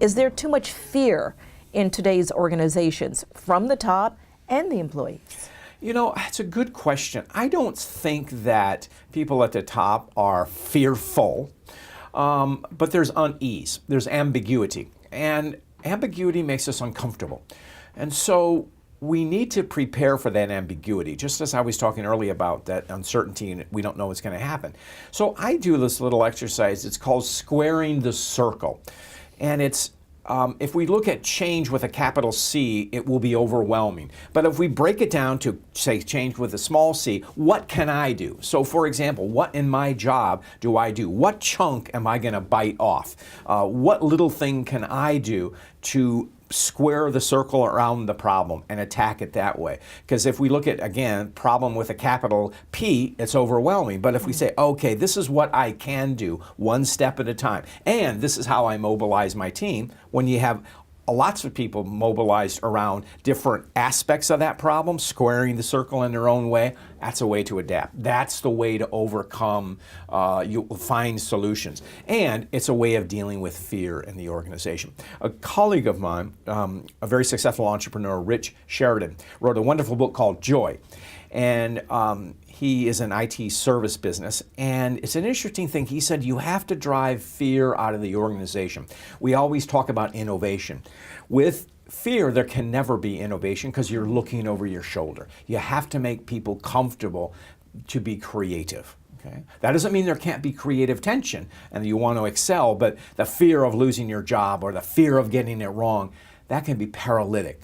Is there too much fear in today's organizations from the top and the employees? You know, it's a good question. I don't think that people at the top are fearful, but there's unease, there's ambiguity, and ambiguity makes us uncomfortable. And so we need to prepare for that ambiguity, just as I was talking earlier about that uncertainty and we don't know what's going to happen. So I do this little exercise, it's called squaring the circle. And it's if we look at change with a capital C, it will be overwhelming. But if we break it down to, say, change with a small c, what can I do? So, for example, what in my job do I do? What chunk am I going to bite off? What little thing can I do to square the circle around the problem and attack it that way? Because if we look at, again, problem with a capital P, it's overwhelming. But if we say, okay, this is what I can do one step at a time, and this is how I mobilize my team, when you have lots of people mobilized around different aspects of that problem, squaring the circle in their own way, that's a way to adapt. That's the way to overcome, you find solutions. And it's a way of dealing with fear in the organization. A colleague of mine, a very successful entrepreneur, Rich Sheridan, wrote a wonderful book called Joy. And he is an IT service business, and it's an interesting thing. He said you have to drive fear out of the organization. We always talk about innovation. With fear, there can never be innovation because you're looking over your shoulder. You have to make people comfortable to be creative. Okay? That doesn't mean there can't be creative tension and you want to excel, but the fear of losing your job or the fear of getting it wrong, that can be paralytic.